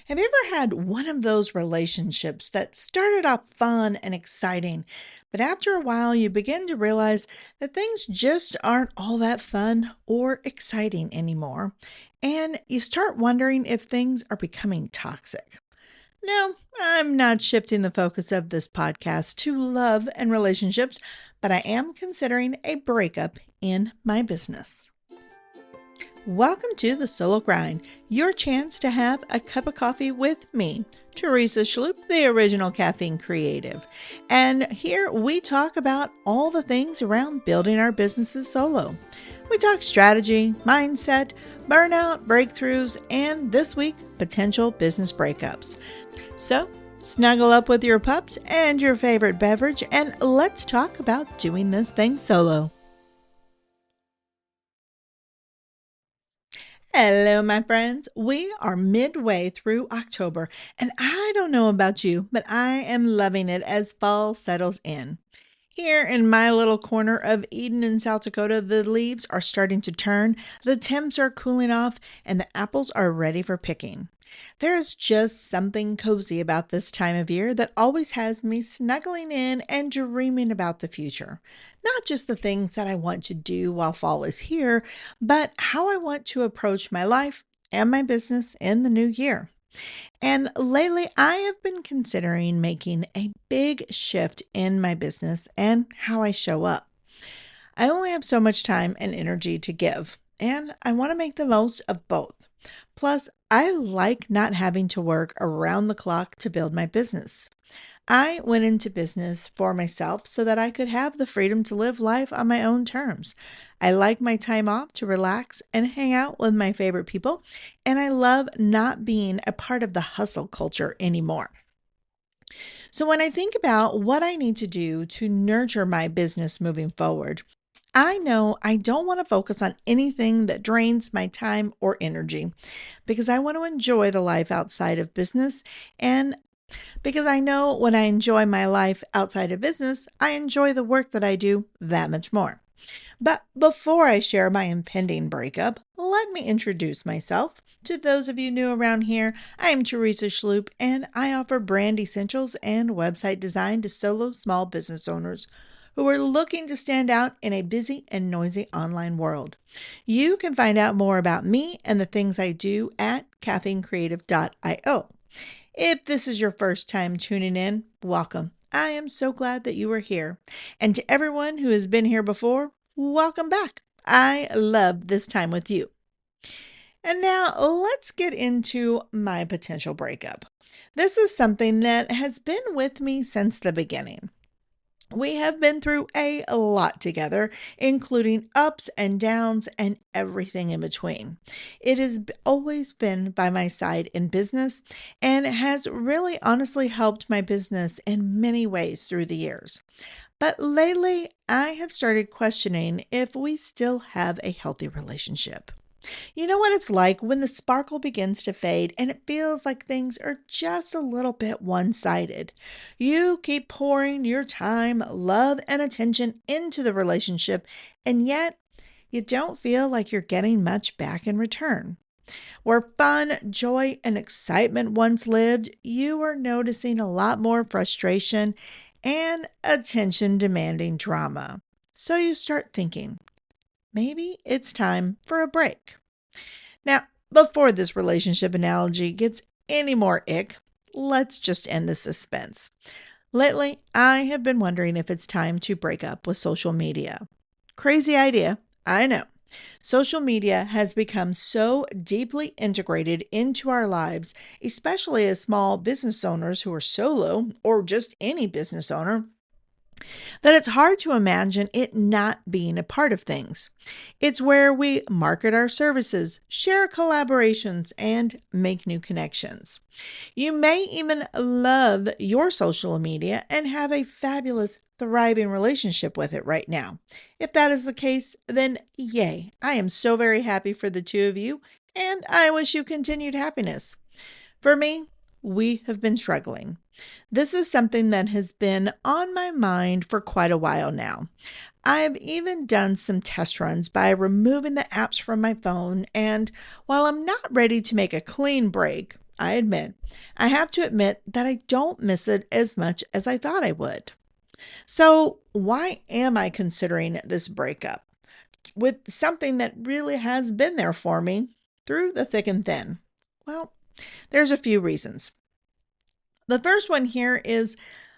Have you ever had one of those relationships that started off fun and exciting, but after a while you begin to realize that things just aren't all that fun or exciting anymore, and you start wondering if things are becoming toxic? No, I'm not shifting the focus of this podcast to love and relationships, but I am considering a breakup in my business. Welcome to the Solo Grind, your chance to have a cup of coffee with me, Teresa Schloop, the original caffeine creative. And here we talk about all the things around building our businesses solo. We talk strategy, mindset, burnout, breakthroughs, and this week, potential business breakups. So, snuggle up with your pups and your favorite beverage, and let's talk about doing this thing solo. Hello, my friends. We are midway through October, and I don't know about you, but I am loving it as fall settles in. Here in my little corner of Eden in South Dakota, the leaves are starting to turn, the temps are cooling off, and the apples are ready for picking. There's just something cozy about this time of year that always has me snuggling in and dreaming about the future. Not just the things that I want to do while fall is here, but how I want to approach my life and my business in the new year. And lately, I have been considering making a big shift in my business and how I show up. I only have so much time and energy to give, and I want to make the most of both. Plus, I like not having to work around the clock to build my business. I went into business for myself so that I could have the freedom to live life on my own terms. I like my time off to relax and hang out with my favorite people, and I love not being a part of the hustle culture anymore. So when I think about what I need to do to nurture my business moving forward, I know I don't want to focus on anything that drains my time or energy because I want to enjoy the life outside of business, and because I know when I enjoy my life outside of business, I enjoy the work that I do that much more. But before I share my impending breakup, let me introduce myself. To those of you new around here, I am Teresa Schloop, and I offer brand essentials and website design to solo small business owners who are looking to stand out in a busy and noisy online world. You can find out more about me and the things I do at caffeinecreative.io. If this is your first time tuning in, welcome. I am so glad that you are here. And to everyone who has been here before, welcome back. I love this time with you. And now let's get into my potential breakup. This is something that has been with me since the beginning. We have been through a lot together, including ups and downs and everything in between. It has always been by my side in business and has really honestly helped my business in many ways through the years. But lately, I have started questioning if we still have a healthy relationship. You know what it's like when the sparkle begins to fade and it feels like things are just a little bit one-sided. You keep pouring your time, love, and attention into the relationship, and yet you don't feel like you're getting much back in return. Where fun, joy, and excitement once lived, you are noticing a lot more frustration and attention-demanding drama. So you start thinking, maybe it's time for a break. Now, before this relationship analogy gets any more ick, let's just end the suspense. Lately, I have been wondering if it's time to break up with social media. Crazy idea, I know. Social media has become so deeply integrated into our lives, especially as small business owners who are solo or just any business owner, that it's hard to imagine it not being a part of things. It's where we market our services, share collaborations, and make new connections. You may even love your social media and have a fabulous, thriving relationship with it right now. If that is the case, then yay, I am so very happy for the two of you, and I wish you continued happiness. For me, we have been struggling. This is something that has been on my mind for quite a while now. I've even done some test runs by removing the apps from my phone, and while I'm not ready to make a clean break, I admit, I have to admit that I don't miss it as much as I thought I would. So, why am I considering this breakup with something that really has been there for me through the thick and thin? Well, there's a few reasons. The first one here is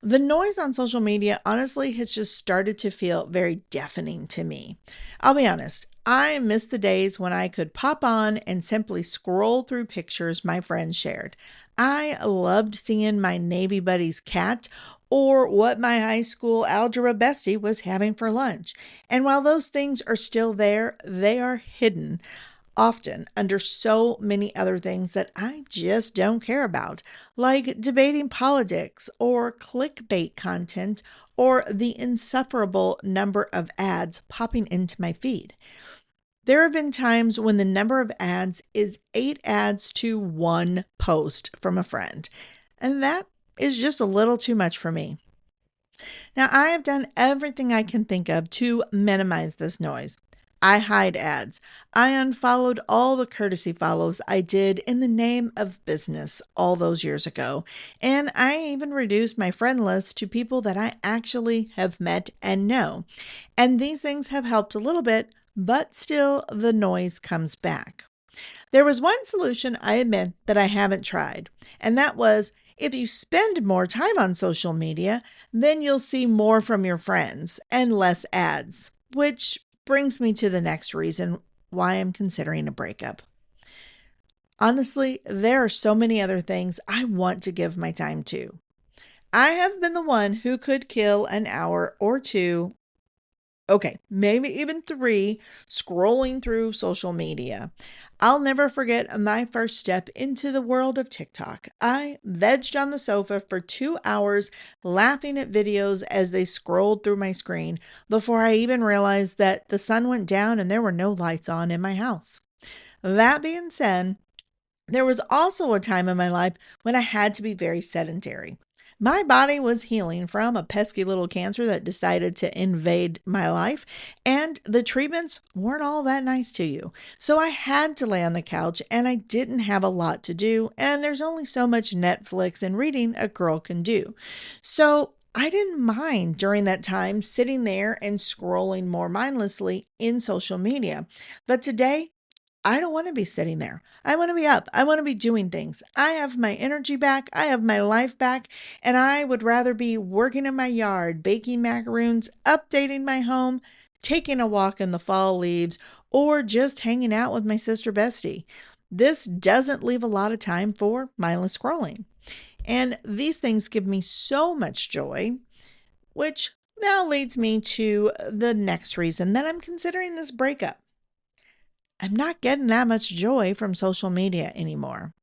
the noise on social media honestly has just started to feel very deafening to me. I'll be honest, I miss the days when I could pop on and simply scroll through pictures my friends shared. I loved seeing my Navy buddy's cat or what my high school algebra bestie was having for lunch. And while those things are still there, they are hidden often under so many other things that I just don't care about, like debating politics or clickbait content or the insufferable number of ads popping into my feed. There have been times when the number of ads is 8 ads to one post from a friend, and that is just a little too much for me. Now, I have done everything I can think of to minimize this noise. I hide ads. I unfollowed all the courtesy follows I did in the name of business all those years ago. And I even reduced my friend list to people that I actually have met and know. And these things have helped a little bit, but still the noise comes back. There was one solution I admit that I haven't tried, and that was if you spend more time on social media, then you'll see more from your friends and less ads, which brings me to the next reason why I'm considering a breakup. Honestly, there are so many other things I want to give my time to. I have been the one who could kill an hour or two, okay, maybe even 3, scrolling through social media. I'll never forget my first step into the world of TikTok. I vegged on the sofa for 2 hours laughing at videos as they scrolled through my screen before I even realized that the sun went down and there were no lights on in my house. That being said, there was also a time in my life when I had to be very sedentary. My body was healing from a pesky little cancer that decided to invade my life, and the treatments weren't all that nice to you. So I had to lay on the couch, and I didn't have a lot to do, and there's only so much Netflix and reading a girl can do. So I didn't mind during that time sitting there and scrolling more mindlessly in social media. But today, I don't want to be sitting there. I want to be up. I want to be doing things. I have my energy back. I have my life back. And I would rather be working in my yard, baking macaroons, updating my home, taking a walk in the fall leaves, or just hanging out with my sister bestie. This doesn't leave a lot of time for mindless scrolling. And these things give me so much joy, which now leads me to the next reason that I'm considering this breakup. I'm not getting that much joy from social media anymore.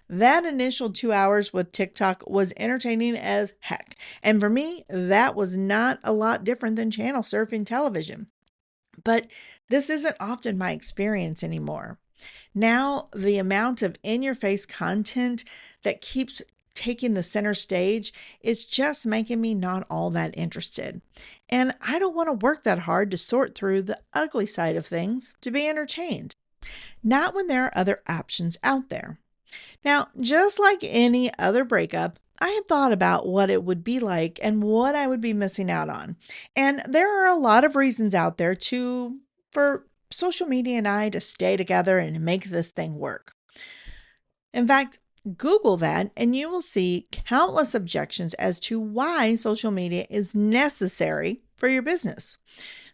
That initial 2 hours with TikTok was entertaining as heck. And for me, that was not a lot different than channel surfing television. But this isn't often my experience anymore. Now, the amount of in-your-face content that keeps taking the center stage is just making me not all that interested. And I don't want to work that hard to sort through the ugly side of things to be entertained. Not when there are other options out there. Now, just like any other breakup, I had thought about what it would be like and what I would be missing out on. And there are a lot of reasons out there for social media and I to stay together and make this thing work. In fact, Google that and you will see countless objections as to why social media is necessary for your business.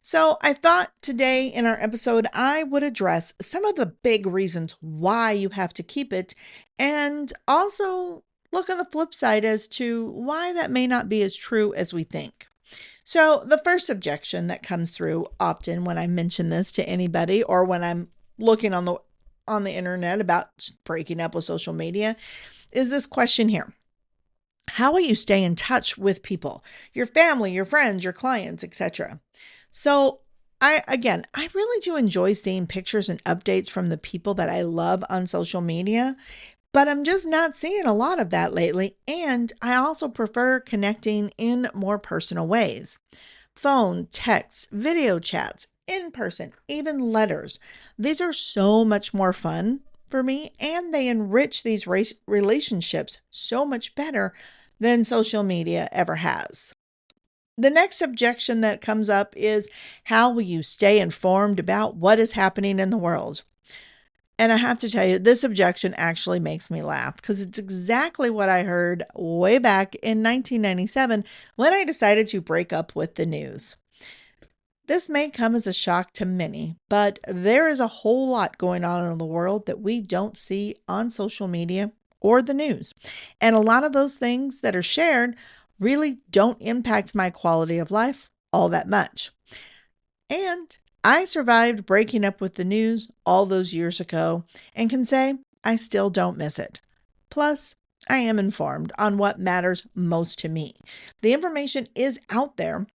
So I thought today in our episode, I would address some of the big reasons why you have to keep it and also look on the flip side as to why that may not be as true as we think. So the first objection that comes through often when I mention this to anybody or when I'm looking on the internet about breaking up with social media is this question here. How will you stay in touch with people, your family, your friends, your clients, etc.? So I really do enjoy seeing pictures and updates from the people that I love on social media, but I'm just not seeing a lot of that lately. And I also prefer connecting in more personal ways. Phone, text, video chats, in person, even letters. These are so much more fun for me, and they enrich these relationships so much better than social media ever has. The next objection that comes up is, how will you stay informed about what is happening in the world? And I have to tell you, this objection actually makes me laugh because it's exactly what I heard way back in 1997 when I decided to break up with the news. This may come as a shock to many, but there is a whole lot going on in the world that we don't see on social media or the news. And a lot of those things that are shared really don't impact my quality of life all that much. And I survived breaking up with the news all those years ago and can say I still don't miss it. Plus, I am informed on what matters most to me. The information is out there,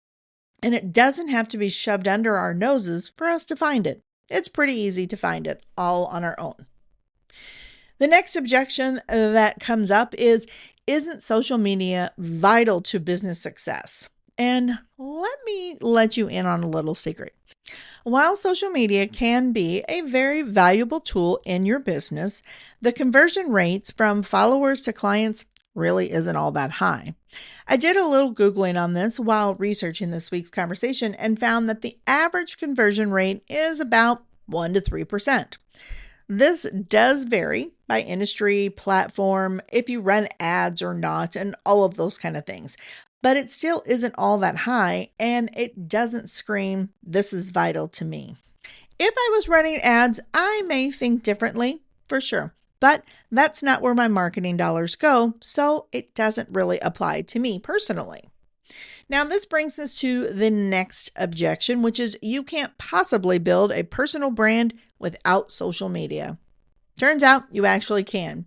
and it doesn't have to be shoved under our noses for us to find it. It's pretty easy to find it all on our own. The next objection that comes up is, isn't social media vital to business success? And let you in on a little secret. While social media can be a very valuable tool in your business, the conversion rates from followers to clients really isn't all that high. I did a little Googling on this while researching this week's conversation and found that the average conversion rate is about 1 to 3%. This does vary by industry, platform, if you run ads or not, and all of those kind of things. But it still isn't all that high, and it doesn't scream, this is vital to me. If I was running ads, I may think differently, for sure. But that's not where my marketing dollars go, so it doesn't really apply to me personally. Now, this brings us to the next objection, which is you can't possibly build a personal brand without social media. Turns out you actually can.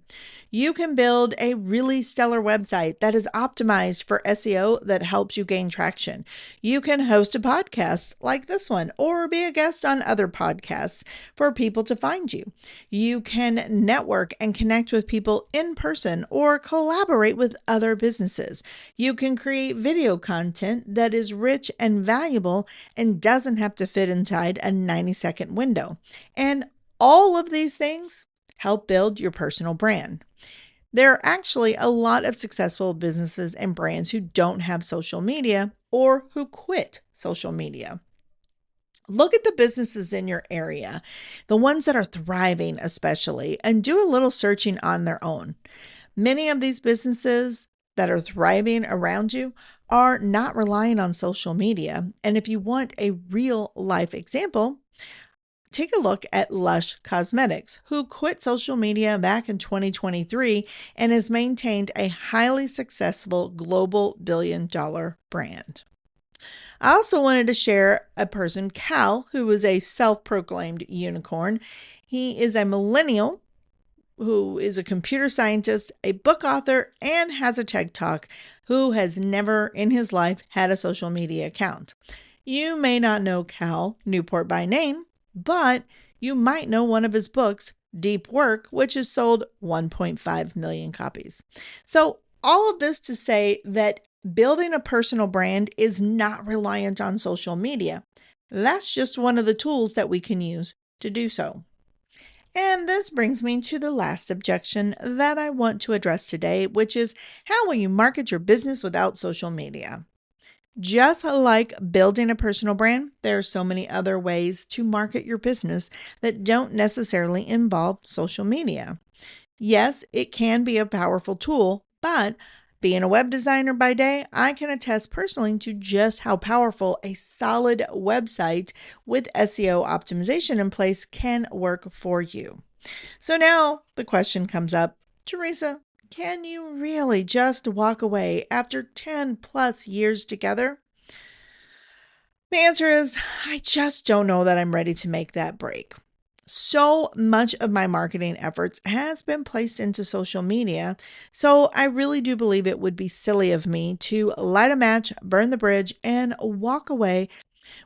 You can build a really stellar website that is optimized for SEO that helps you gain traction. You can host a podcast like this one or be a guest on other podcasts for people to find you. You can network and connect with people in person or collaborate with other businesses. You can create video content that is rich and valuable and doesn't have to fit inside a 90-second window. And all of these things help build your personal brand. There are actually a lot of successful businesses and brands who don't have social media or who quit social media. Look at the businesses in your area, the ones that are thriving especially, and do a little searching on their own. Many of these businesses that are thriving around you are not relying on social media. And if you want a real life example, take a look at Lush Cosmetics, who quit social media back in 2023 and has maintained a highly successful global billion-dollar brand. I also wanted to share a person, Cal, who is a self-proclaimed unicorn. He is a millennial who is a computer scientist, a book author, and has a TED Talk, who has never in his life had a social media account. You may not know Cal Newport by name, but you might know one of his books, Deep Work, which has sold 1.5 million copies. So all of this to say that building a personal brand is not reliant on social media. That's just one of the tools that we can use to do so. And this brings me to the last objection that I want to address today, which is, how will you market your business without social media? Just like building a personal brand, there are so many other ways to market your business that don't necessarily involve social media. Yes, it can be a powerful tool, but being a web designer by day, I can attest personally to just how powerful a solid website with SEO optimization in place can work for you. So now the question comes up, Teresa, can you really just walk away after 10 plus years together? The answer is, I just don't know that I'm ready to make that break. So much of my marketing efforts has been placed into social media, so I really do believe it would be silly of me to light a match, burn the bridge, and walk away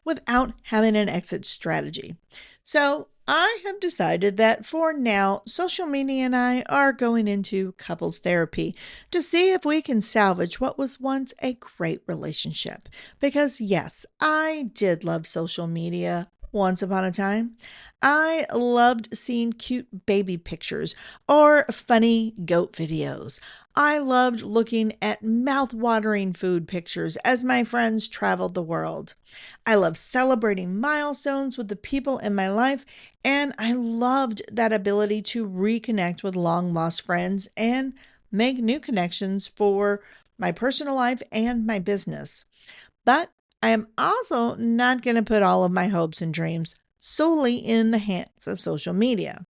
without having an exit strategy. So I have decided that for now, social media and I are going into couples therapy to see if we can salvage what was once a great relationship. Because yes, I did love social media once upon a time, I loved seeing cute baby pictures or funny goat videos. I loved looking at mouth-watering food pictures as my friends traveled the world. I loved celebrating milestones with the people in my life, and I loved that ability to reconnect with long-lost friends and make new connections for my personal life and my business. But I am also not going to put all of my hopes and dreams solely in the hands of social media.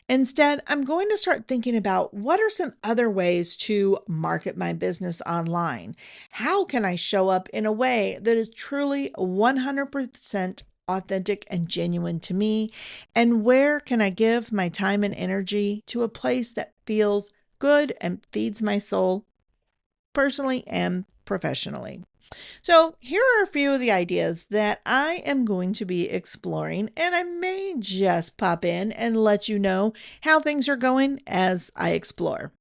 Instead, I'm going to start thinking about what are some other ways to market my business online? How can I show up in a way that is truly 100% authentic and genuine to me? And where can I give my time and energy to a place that feels good and feeds my soul personally and professionally? So, here are a few of the ideas that I am going to be exploring, and I may just pop in and let you know how things are going as I explore.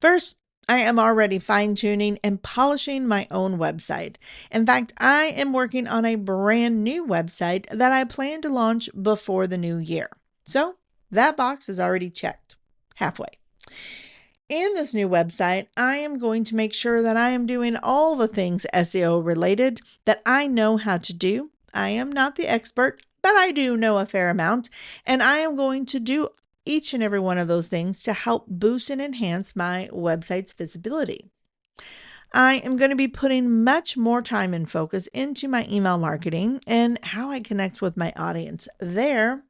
First, I am already fine tuning and polishing my own website. In fact, I am working on a brand new website that I plan to launch before the new year. So, that box is already checked halfway. In this new website, I am going to make sure that I am doing all the things SEO related that I know how to do. I am not the expert, but I do know a fair amount, and I am going to do each and every one of those things to help boost and enhance my website's visibility. I am going to be putting much more time and focus into my email marketing and how I connect with my audience there.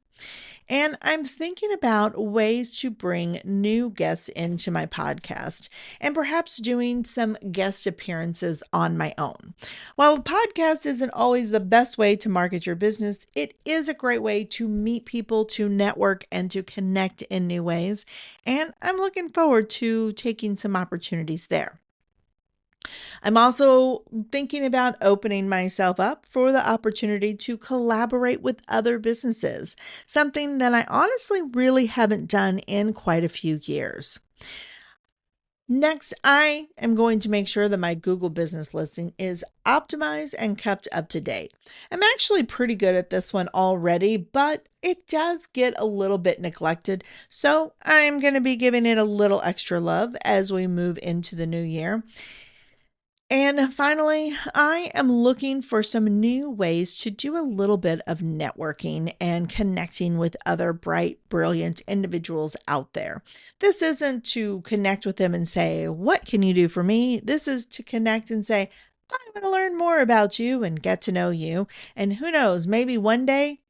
And I'm thinking about ways to bring new guests into my podcast and perhaps doing some guest appearances on my own. While a podcast isn't always the best way to market your business, it is a great way to meet people, to network, and to connect in new ways. And I'm looking forward to taking some opportunities there. I'm also thinking about opening myself up for the opportunity to collaborate with other businesses, something that I honestly really haven't done in quite a few years. Next, I am going to make sure that my Google business listing is optimized and kept up to date. I'm actually pretty good at this one already, but it does get a little bit neglected. So I'm going to be giving it a little extra love as we move into the new year. And finally, I am looking for some new ways to do a little bit of networking and connecting with other bright, brilliant individuals out there. This isn't to connect with them and say, "What can you do for me?" This is to connect and say, "I want to learn more about you and get to know you." And who knows, maybe one day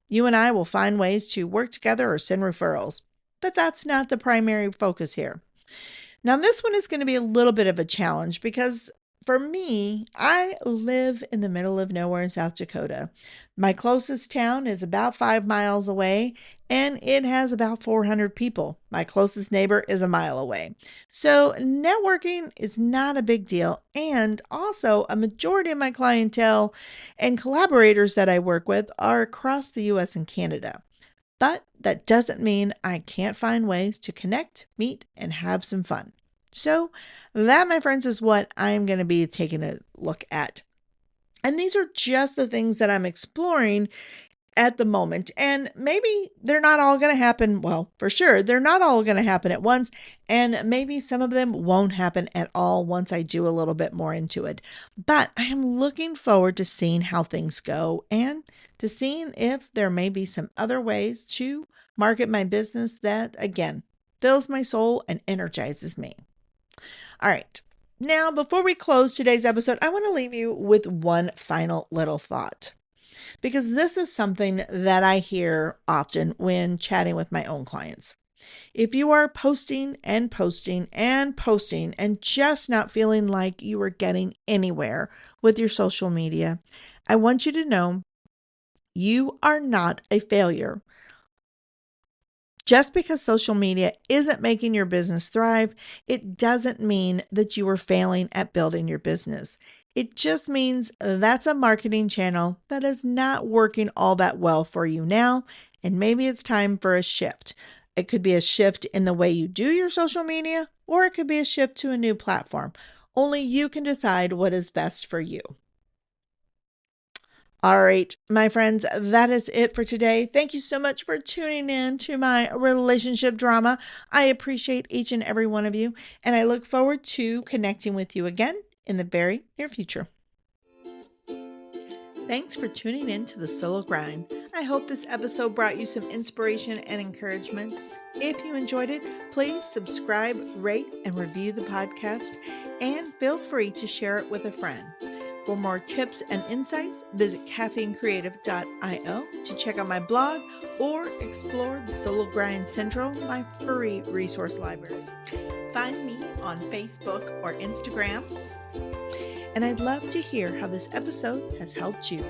you and I will find ways to work together or send referrals. But that's not the primary focus here. Now, this one is going to be a little bit of a challenge because for me, I live in the middle of nowhere in South Dakota. My closest town is about 5 miles away and it has about 400 people. My closest neighbor is a mile away. So, networking is not a big deal. And also, a majority of my clientele and collaborators that I work with are across the US and Canada. But that doesn't mean I can't find ways to connect, meet, and have some fun. So that, my friends, is what I'm going to be taking a look at. And these are just the things that I'm exploring at the moment. And maybe they're not all going to happen. Well, for sure, they're not all going to happen at once. And maybe some of them won't happen at all once I do a little bit more into it. But I am looking forward to seeing how things go and to seeing if there may be some other ways to market my business that, again, fills my soul and energizes me. All right. Now, before we close today's episode, I want to leave you with one final little thought, because this is something that I hear often when chatting with my own clients. If you are posting and posting and posting and just not feeling like you are getting anywhere with your social media, I want you to know you are not a failure. Just because social media isn't making your business thrive, it doesn't mean that you are failing at building your business. It just means that's a marketing channel that is not working all that well for you now, and maybe it's time for a shift. It could be a shift in the way you do your social media, or it could be a shift to a new platform. Only you can decide what is best for you. All right, my friends, that is it for today. Thank you so much for tuning in to my relationship drama. I appreciate each and every one of you, and I look forward to connecting with you again in the very near future. Thanks for tuning in to the Solo Grind. I hope this episode brought you some inspiration and encouragement. If you enjoyed it, please subscribe, rate, and review the podcast, and feel free to share it with a friend. For more tips and insights, visit caffeinecreative.io to check out my blog or explore the Solo Grind Central, my free resource library. Find me on Facebook or Instagram, and I'd love to hear how this episode has helped you.